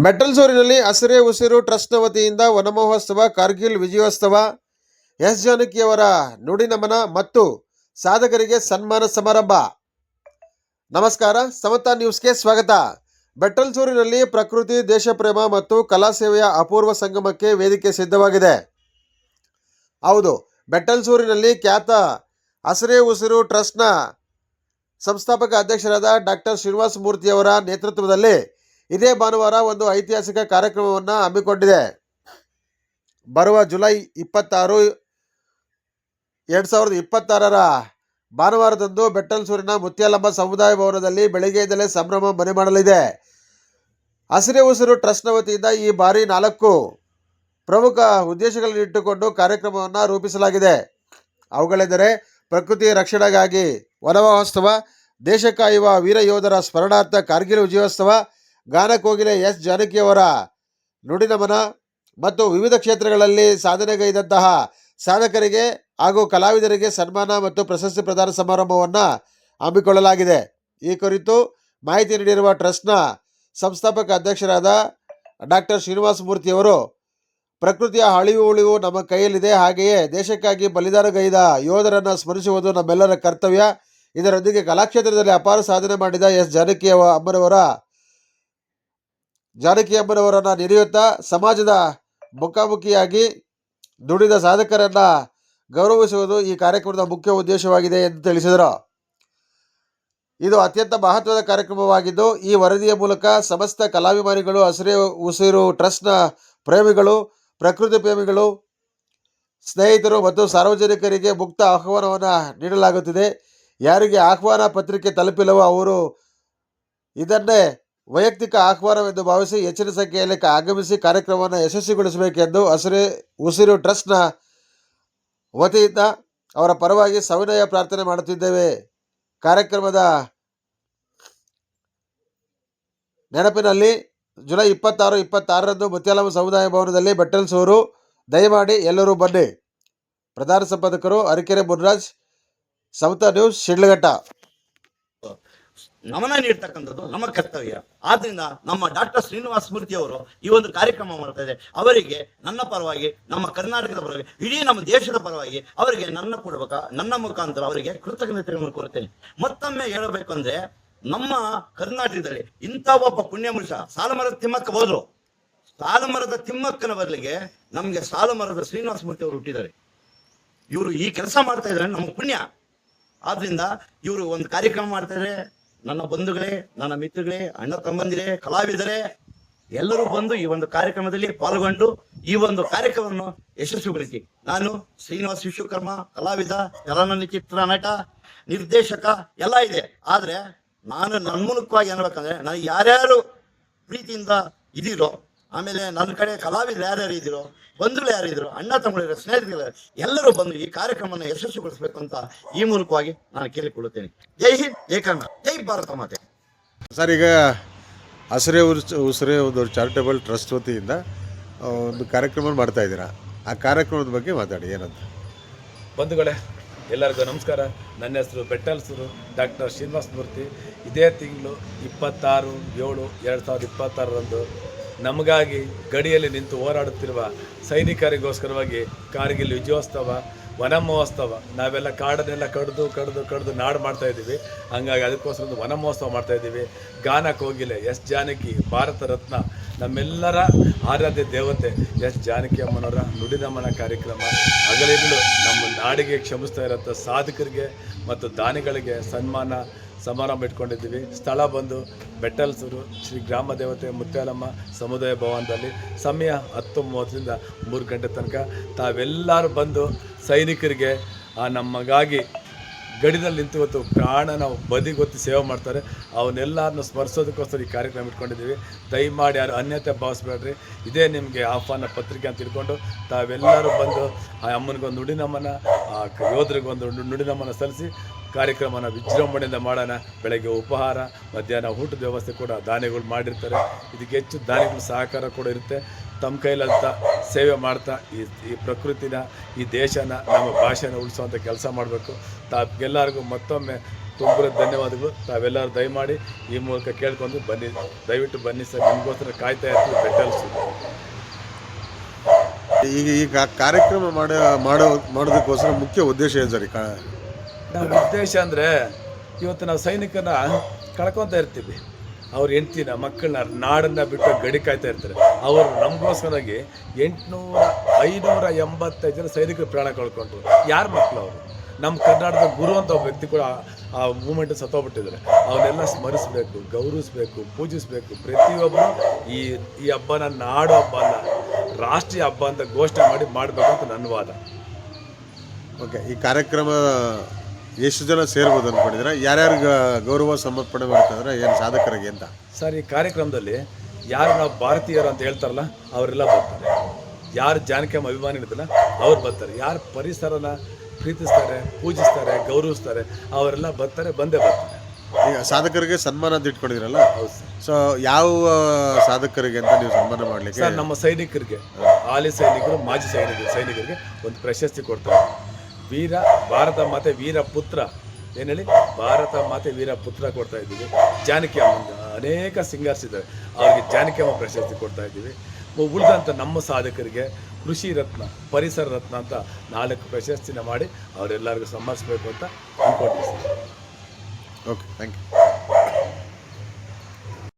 ಮೆಟ್ಟಲ್ಸೂರಿನಲ್ಲಿ ಹಸಿರೇ ಉಸಿರು ಟ್ರಸ್ಟ್ನ ವತಿಯಿಂದ ವನಮಹೋತ್ಸವ, ಕಾರ್ಗಿಲ್ ವಿಜಯೋತ್ಸವ, ಎಸ್ ಜಾನಕಿಯವರ ನುಡಿ ನಮನ ಮತ್ತು ಸಾಧಕರಿಗೆ ಸನ್ಮಾನ ಸಮಾರಂಭ. ನಮಸ್ಕಾರ, ಸಮತಾ ನ್ಯೂಸ್ಗೆ ಸ್ವಾಗತ. ಬೆಟ್ಟಲ್ಸೂರಿನಲ್ಲಿ ಪ್ರಕೃತಿ, ದೇಶಪ್ರೇಮ ಮತ್ತು ಕಲಾ ಸೇವೆಯ ಅಪೂರ್ವ ಸಂಗಮಕ್ಕೆ ವೇದಿಕೆ ಸಿದ್ಧವಾಗಿದೆ. ಹೌದು, ಬೆಟ್ಟಲ್ಸೂರಿನಲ್ಲಿ ಖ್ಯಾತ ಹಸಿರೇ ಉಸಿರು ಟ್ರಸ್ಟ್ನ ಸಂಸ್ಥಾಪಕ ಅಧ್ಯಕ್ಷರಾದ ಡಾಕ್ಟರ್ ಶ್ರೀನಿವಾಸ ಮೂರ್ತಿಯವರ ನೇತೃತ್ವದಲ್ಲಿ ಇದೇ ಭಾನುವಾರ ಒಂದು ಐತಿಹಾಸಿಕ ಕಾರ್ಯಕ್ರಮವನ್ನು ಹಮ್ಮಿಕೊಂಡಿದೆ. ಬರುವ ಜುಲೈ 26, 2026 ಭಾನುವಾರದಂದು ಬೆಟ್ಟಲ್ಸೂರಿನ ಮುತ್ಯಾಲಮ್ಮ ಸಮುದಾಯ ಭವನದಲ್ಲಿ ಬೆಳಗ್ಗೆಯಿಂದಲೇ ಸಂಭ್ರಮ ಮನೆ ಮಾಡಲಿದೆ. ಹಸಿರೇ ಉಸಿರು ಟ್ರಸ್ಟ್ನ ವತಿಯಿಂದ ಈ ಬಾರಿ 4 ಪ್ರಮುಖ ಉದ್ದೇಶಗಳನ್ನಿಟ್ಟುಕೊಂಡು ಕಾರ್ಯಕ್ರಮವನ್ನು ರೂಪಿಸಲಾಗಿದೆ. ಅವುಗಳೆಂದರೆ ಪ್ರಕೃತಿ ರಕ್ಷಣೆಗಾಗಿ ವನಮಹೋತ್ಸವ, ದೇಶ ಕಾಯುವ ವೀರ ಯೋಧರ ಸ್ಮರಣಾರ್ಥ ಕಾರ್ಗಿಲ್ ವಿಜಯೋತ್ಸವ, ಗಾನ ಕೋಗಿಲೆ ಎಸ್ ಜಾನಕಿಯವರ ನುಡಿ ನಮನ ಮತ್ತು ವಿವಿಧ ಕ್ಷೇತ್ರಗಳಲ್ಲಿ ಸಾಧನೆಗೈದಂತಹ ಸಾಧಕರಿಗೆ ಹಾಗೂ ಕಲಾವಿದರಿಗೆ ಸನ್ಮಾನ ಮತ್ತು ಪ್ರಶಸ್ತಿ ಪ್ರದಾನ ಸಮಾರಂಭವನ್ನು ಹಮ್ಮಿಕೊಳ್ಳಲಾಗಿದೆ. ಈ ಕುರಿತು ಮಾಹಿತಿ ನೀಡಿರುವ ಟ್ರಸ್ಟ್ನ ಸಂಸ್ಥಾಪಕ ಅಧ್ಯಕ್ಷರಾದ ಡಾಕ್ಟರ್ ಶ್ರೀನಿವಾಸ ಮೂರ್ತಿಯವರು, ಪ್ರಕೃತಿಯ ಅಳಿವು ಉಳಿವು ನಮ್ಮ ಕೈಯಲ್ಲಿದೆ, ಹಾಗೆಯೇ ದೇಶಕ್ಕಾಗಿ ಬಲಿದಾನಗೈದ ಯೋಧರನ್ನು ಸ್ಮರಿಸುವುದು ನಮ್ಮೆಲ್ಲರ ಕರ್ತವ್ಯ. ಇದರೊಂದಿಗೆ ಕಲಾಕ್ಷೇತ್ರದಲ್ಲಿ ಅಪಾರ ಸಾಧನೆ ಮಾಡಿದ ಎಸ್ ಜಾನಕಿ ಅಮ್ಮನವರನ್ನು ನೆನೆಯುತ್ತಾ ಸಮಾಜದ ಮುಖಾಮುಖಿಯಾಗಿ ದುಡಿದ ಸಾಧಕರನ್ನು ಗೌರವಿಸುವುದು ಈ ಕಾರ್ಯಕ್ರಮದ ಮುಖ್ಯ ಉದ್ದೇಶವಾಗಿದೆ ಎಂದು ತಿಳಿಸಿದರು. ಇದು ಅತ್ಯಂತ ಮಹತ್ವದ ಕಾರ್ಯಕ್ರಮವಾಗಿದ್ದು, ಈ ವರದಿಯ ಮೂಲಕ ಸಮಸ್ತ ಕಲಾಭಿಮಾನಿಗಳು, ಹಸಿರೇ ಉಸಿರು ಟ್ರಸ್ಟ್ನ ಪ್ರೇಮಿಗಳು, ಪ್ರಕೃತಿ ಪ್ರೇಮಿಗಳು, ಸ್ನೇಹಿತರು ಮತ್ತು ಸಾರ್ವಜನಿಕರಿಗೆ ಮುಕ್ತ ಆಹ್ವಾನವನ್ನು ನೀಡಲಾಗುತ್ತಿದೆ. ಯಾರಿಗೆ ಆಹ್ವಾನ ಪತ್ರಿಕೆ ತಲುಪಿಲ್ಲವೋ ಅವರು ಇದನ್ನೇ ವೈಯಕ್ತಿಕ ಆಹ್ವಾನವೆಂದು ಭಾವಿಸಿ ಹೆಚ್ಚಿನ ಸಂಖ್ಯೆಯಲ್ಲಿ ಆಗಮಿಸಿ ಕಾರ್ಯಕ್ರಮವನ್ನು ಯಶಸ್ವಿಗೊಳಿಸಬೇಕೆಂದು ಹಸಿರೇ ಉಸಿರು ಟ್ರಸ್ಟ್ನ ವತಿಯಿಂದ ಅವರ ಪರವಾಗಿ ಸವಿನಯ ಪ್ರಾರ್ಥನೆ ಮಾಡುತ್ತಿದ್ದೇವೆ. ಕಾರ್ಯಕ್ರಮದ ನೆನಪಿನಲ್ಲಿ ಜುಲೈ 26, 26ರಂದು ಮುತ್ಯಾಲಮ್ಮ ಸಮುದಾಯ ಭವನದಲ್ಲಿ ಬೆಟ್ಟಲ್ಸೂರು. ದಯಮಾಡಿ ಎಲ್ಲರೂ ಬನ್ನಿ. ಪ್ರಧಾನ ಸಂಪಾದಕರು ಅರಕೆರೆ ಮುನ್ರಾಜ್, ಸಮತಾ ನ್ಯೂಸ್, ಶಿಡ್ಲಘಟ್ಟ. ನಮನ ನೀಡ್ತಕ್ಕಂಥದ್ದು ನಮ್ಮ ಕರ್ತವ್ಯ. ಆದ್ರಿಂದ ನಮ್ಮ ಡಾಕ್ಟರ್ ಶ್ರೀನಿವಾಸ ಮೂರ್ತಿ ಅವರು ಈ ಒಂದು ಕಾರ್ಯಕ್ರಮ ಮಾಡ್ತಾ ಇದ್ದಾರೆ. ಅವರಿಗೆ ನನ್ನ ಪರವಾಗಿ, ನಮ್ಮ ಕರ್ನಾಟಕದ ಪರವಾಗಿ, ಇಡೀ ನಮ್ಮ ದೇಶದ ಪರವಾಗಿ ಅವರಿಗೆ ನನ್ನ ಮುಖಾಂತರ ಅವರಿಗೆ ಕೃತಜ್ಞತೆಗಳನ್ನು ಕೋರುತ್ತೇನೆ. ಮತ್ತೊಮ್ಮೆ ಹೇಳಬೇಕು ಅಂದ್ರೆ, ನಮ್ಮ ಕರ್ನಾಟಕದಲ್ಲಿ ಇಂಥ ಒಬ್ಬ ಪುಣ್ಯ ಮನುಷ್ಯ ಸಾಲುಮರದ ತಿಮ್ಮಕ್ಕ ಹೋದ್ರು. ಸಾಲುಮರದ ತಿಮ್ಮಕ್ಕನ ಬದಲಿಗೆ ನಮ್ಗೆ ಸಾಲುಮರದ ಶ್ರೀನಿವಾಸ ಮೂರ್ತಿ ಅವರು ಹುಟ್ಟಿದ್ದಾರೆ. ಇವರು ಈ ಕೆಲಸ ಮಾಡ್ತಾ ಇದ್ದಾರೆ, ನಮ್ಮ ಪುಣ್ಯ. ಆದ್ರಿಂದ ಇವರು ಒಂದು ಕಾರ್ಯಕ್ರಮ ಮಾಡ್ತಾ ಇದ್ದಾರೆ. ನನ್ನ ಬಂಧುಗಳೇ, ನನ್ನ ಮಿತ್ರಗಳೇ, ಅಣ್ಣ ತಮ್ಮಂದಿರೇ, ಕಲಾವಿದರೇ, ಎಲ್ಲರೂ ಬಂದು ಈ ಒಂದು ಕಾರ್ಯಕ್ರಮದಲ್ಲಿ ಪಾಲ್ಗೊಂಡು ಈ ಒಂದು ಕಾರ್ಯಕ್ರಮವನ್ನು ಯಶಸ್ವಿಗೊಳಿಸಿ. ನಾನು ಶ್ರೀನಿವಾಸ ವಿಶ್ವಕರ್ಮ, ಕಲಾವಿದ, ಚಲನಚಿತ್ರ ನಟ, ನಿರ್ದೇಶಕ ಎಲ್ಲ ಇದೆ. ಆದ್ರೆ ನಾನು ನನ್ನ ಮೂಲಕವಾಗಿ ಏನ್ಬೇಕಂದ್ರೆ, ನಾನು ಯಾರ್ಯಾರು ಪ್ರೀತಿಯಿಂದ ಇದಿರೋ, ಆಮೇಲೆ ನನ್ನ ಕಡೆ ಕಲಾವಿದರು ಯಾರ್ಯಾರು ಇದ್ದೀರೋ, ಬಂಧುಗಳು ಯಾರಿದ್ರು, ಅಣ್ಣ ತಮ್ಮಗಳಿರೋ, ಸ್ನೇಹಿತರು ಎಲ್ಲರೂ ಬಂದು ಈ ಕಾರ್ಯಕ್ರಮವನ್ನು ಯಶಸ್ವಿಗೊಳಿಸಬೇಕು ಅಂತ ಈ ಮೂಲಕವಾಗಿ ನಾನು ಕೇಳಿಕೊಳ್ಳುತ್ತೇನೆ. ಜೈ ಹಿಂದ್, ಜೈ ಕನ್ನಡ, ಜೈ ಭಾರತ ಮಾತೆ. ಸರ್, ಈಗ ಹಸಿರೇ ಉಸಿರೇ ಒಂದು ಚಾರಿಟಬಲ್ ಟ್ರಸ್ಟ್ ವತಿಯಿಂದ ಒಂದು ಕಾರ್ಯಕ್ರಮ ಮಾಡ್ತಾ ಇದ್ದೀರಾ. ಆ ಕಾರ್ಯಕ್ರಮದ ಬಗ್ಗೆ ಮಾತಾಡಿ, ಏನಂತ. ಬಂಧುಗಳೇ, ಎಲ್ಲರಿಗೂ ನಮಸ್ಕಾರ. ನನ್ನ ಹೆಸರು ಬೆಟ್ಟಲ್ಸೂರು ಡಾಕ್ಟರ್ ಶ್ರೀನಿವಾಸ ಮೂರ್ತಿ. ಇದೇ ತಿಂಗಳು 26/7/2026ರಂದು ನಮಗಾಗಿ ಗಡಿಯಲ್ಲಿ ನಿಂತು ಹೋರಾಡುತ್ತಿರುವ ಸೈನಿಕರಿಗೋಸ್ಕರವಾಗಿ ಕಾರ್ಗಿಲ್ ವಿಜಯೋತ್ಸವ, ವನ ಮಹೋತ್ಸವ, ನಾವೆಲ್ಲ ಕಾಡನ್ನೆಲ್ಲ ಕಡ್ದು ನಾಡು ಮಾಡ್ತಾಯಿದ್ದೀವಿ. ಹಂಗಾಗಿ ಅದಕ್ಕೋಸ್ಕರ ಒಂದು ವನ ಮಹೋತ್ಸವ ಮಾಡ್ತಾಯಿದ್ದೀವಿ. ಗಾನ ಕೋಗಿಲೆ ಎಸ್ ಜಾನಕಿ, ಭಾರತ ರತ್ನ, ನಮ್ಮೆಲ್ಲರ ಆರಾಧ್ಯ ದೇವತೆ ಎಸ್ ಜಾನಕಿ ಅಮ್ಮನವರ ನುಡಿ ನಮನ ಕಾರ್ಯಕ್ರಮ ಹಗಲಿರುಳು ನಮ್ಮ ನಾಡಿಗೆ ಶ್ರಮಿಸ್ತಾ ಇರೋಂಥ ಸಾಧಕರಿಗೆ ಮತ್ತು ದಾನಿಗಳಿಗೆ ಸನ್ಮಾನ ಸಮಾರಂಭ ಇಟ್ಕೊಂಡಿದ್ದೀವಿ. ಸ್ಥಳ ಬಂದು ಬೆಟ್ಟಲ್ಸೂರು ಶ್ರೀ ಗ್ರಾಮ ದೇವತೆ ಮುತ್ಯಾಲಮ್ಮ ಸಮುದಾಯ ಭವನದಲ್ಲಿ. ಸಮಯ 10:30ರಿಂದ 3 ಗಂಟೆ ತನಕ. ತಾವೆಲ್ಲರೂ ಬಂದು ಸೈನಿಕರಿಗೆ ನಮಗಾಗಿ ಗಡಿನಲ್ಲಿ ನಿಂತು ಇವತ್ತು ಪ್ರಾಣ ನಾವು ಬದಿಗೊತ್ತಿ ಸೇವೆ ಮಾಡ್ತಾರೆ, ಅವನ್ನೆಲ್ಲರನ್ನು ಸ್ಮರಿಸೋದಕ್ಕೋಸ್ಕರ ಈ ಕಾರ್ಯಕ್ರಮ ಇಟ್ಕೊಂಡಿದ್ದೀವಿ. ದಯಮಾಡಿ ಯಾರು ಅನ್ಯತೆ ಭಾವಿಸ್ಬೇಡ್ರಿ. ಇದೇ ನಿಮಗೆ ಆಹ್ವಾನ ಪತ್ರಿಕೆ ಅಂತ ತಿಳ್ಕೊಂಡು ತಾವೆಲ್ಲರೂ ಬಂದು ಆ ಅಮ್ಮನಿಗೊಂದು ನುಡಿ ನಮನ, ಆ ಯೋಧರಿಗೊಂದು ನುಡಿ ನಮನ ಸಲ್ಲಿಸಿ ಕಾರ್ಯಕ್ರಮನ ವಿಜೃಂಭಣೆಯಿಂದ ಮಾಡೋಣ. ಬೆಳಗ್ಗೆ ಉಪಹಾರ, ಮಧ್ಯಾಹ್ನ ಊಟದ ವ್ಯವಸ್ಥೆ ಕೂಡ ದಾನಿಗಳು ಮಾಡಿರ್ತಾರೆ. ಇದಕ್ಕೆ ಹೆಚ್ಚು ದಾನಿಗಳ ಸಹಕಾರ ಕೂಡ ಇರುತ್ತೆ. ತಮ್ಮ ಕೈಲಂತ ಸೇವೆ ಮಾಡ್ತಾ ಈ ಪ್ರಕೃತಿನ, ಈ ದೇಶನ, ನಮ್ಮ ಭಾಷೆನ ಉಳಿಸುವಂಥ ಕೆಲಸ ಮಾಡಬೇಕು. ತಾವೆಲ್ಲರಿಗೂ ಮತ್ತೊಮ್ಮೆ ತುಂಬ ಧನ್ಯವಾದಗಳು. ತಾವೆಲ್ಲರೂ ದಯಮಾಡಿ ಈ ಮೂಲಕ ಕೇಳ್ಕೊಂಡು ಬನ್ನಿ, ದಯವಿಟ್ಟು ಬನ್ನಿ ಸರ್. ನಿಮಗೋಸ್ಕರ ಕಾಯ್ತಾ ಇರ್ತೀವಿ ಬೆಟ್ಟಲ್ಸು. ಈಗ ಕಾರ್ಯಕ್ರಮ ಮಾಡೋದಕ್ಕೋಸ್ಕರ ಮುಖ್ಯ ಉದ್ದೇಶ ಏನು ಸರ್? ನಮ್ಮ ಉದ್ದೇಶ ಅಂದರೆ ಇವತ್ತು ನಾವು ಸೈನಿಕನ ಕಳ್ಕೊತಾ ಇರ್ತೀವಿ. ಅವ್ರ ಹೆಂಡ್ತಿನ ಮಕ್ಕಳನ್ನ ನಾಡನ್ನು ಬಿಟ್ಟು ಗಡಿ ಕಾಯ್ತಾ ಇರ್ತಾರೆ. ಅವರು ನಮಗೋಸ್ಕರಾಗಿ 585 ಜನ ಸೈನಿಕರು ಪ್ರಾಣ ಕಳ್ಕೊಂಡ್ರು. ಯಾರ ಮಕ್ಕಳು ಅವರು? ನಮ್ಮ ಕರ್ನಾಟಕದ ಗುರು ಅಂತ ಒಬ್ಬ ವ್ಯಕ್ತಿ ಕೂಡ ಆ ಮೂಮೆಂಟ್ ಸತ್ತೋಗ್ಬಿಟ್ಟಿದ್ದಾರೆ. ಅವನ್ನೆಲ್ಲ ಸ್ಮರಿಸಬೇಕು, ಗೌರವಿಸಬೇಕು, ಪೂಜಿಸಬೇಕು. ಪ್ರತಿಯೊಬ್ಬರು ಈ ಹಬ್ಬನ ನಾಡು ಹಬ್ಬ ಅಲ್ಲ, ರಾಷ್ಟ್ರೀಯ ಹಬ್ಬ ಅಂತ ಘೋಷಣೆ ಮಾಡಬೇಕು ಅಂತ ನನ್ನ ವಾದ. ಓಕೆ, ಈ ಕಾರ್ಯಕ್ರಮ ಎಷ್ಟು ಜನ ಸೇರ್ಬೋದು ಅಂದ್ಕೊಂಡಿದ್ರೆ? ಯಾರ್ಯಾರಿಗೆ ಗೌರವ ಸಮರ್ಪಣೆ ಮಾಡ್ತಾಯಿದ್ರೆ ಏನು ಸಾಧಕರಿಗೆ ಅಂತ? ಸರ್, ಈ ಕಾರ್ಯಕ್ರಮದಲ್ಲಿ ಯಾರು ನಾವು ಭಾರತೀಯರು ಅಂತ ಹೇಳ್ತಾರಲ್ಲ ಅವರೆಲ್ಲ ಬರ್ತಾರೆ. ಯಾರು ಜಾನಕಿಯಮ್ಮ ಅಭಿಮಾನಿ ಇರ್ತಲ್ಲ ಅವ್ರು ಬರ್ತಾರೆ. ಯಾರು ಪರಿಸರನ ಪ್ರೀತಿಸ್ತಾರೆ, ಪೂಜಿಸ್ತಾರೆ, ಗೌರವಿಸ್ತಾರೆ ಅವರೆಲ್ಲ ಬಂದೇ ಬರ್ತಾರೆ. ಈಗ ಸಾಧಕರಿಗೆ ಸನ್ಮಾನ ಅಂತ ಇಟ್ಕೊಂಡಿದ್ರಲ್ಲ, ಹೌದು ಸರ್. ಸೊ ಯಾವ ಸಾಧಕರಿಗೆ ಅಂತ ನೀವು ಸನ್ಮಾನ ಮಾಡಲಿಕ್ಕೆ? ಸರ್, ನಮ್ಮ ಸೈನಿಕರಿಗೆ, ಹಾಲಿ ಸೈನಿಕರು, ಮಾಜಿ ಸೈನಿಕರಿಗೆ ಒಂದು ಪ್ರಶಸ್ತಿ ಕೊಡ್ತಾರೆ. ಭಾರತ ಮಾತೆ ವೀರ ಪುತ್ರ, ಏನು ಹೇಳಿ, ಭಾರತ ಮಾತೆ ವೀರ ಪುತ್ರ ಕೊಡ್ತಾ ಇದ್ದೀವಿ. ಜಾನಕಿ ಅಮ್ಮ ಅನೇಕ ಸಿಂಗರ್ಸ್ ಇದ್ದಾರೆ, ಅವ್ರಿಗೆ ಜಾನಕಿ ಅಮ್ಮ ಪ್ರಶಸ್ತಿ ಕೊಡ್ತಾ ಇದ್ದೀವಿ. ಉಳಿದಂಥ ನಮ್ಮ ಸಾಧಕರಿಗೆ ಕೃಷಿ ರತ್ನ, ಪರಿಸರ ರತ್ನ ಅಂತ 4 ಪ್ರಶಸ್ತಿನ ಮಾಡಿ ಅವರೆಲ್ಲರಿಗೂ ಸಮ್ಮರ್ಸ್ಬೇಕು ಅಂತ ಅಂದ್ಕೊಂಡಿದ್ದೀವಿ. Okay, thank you.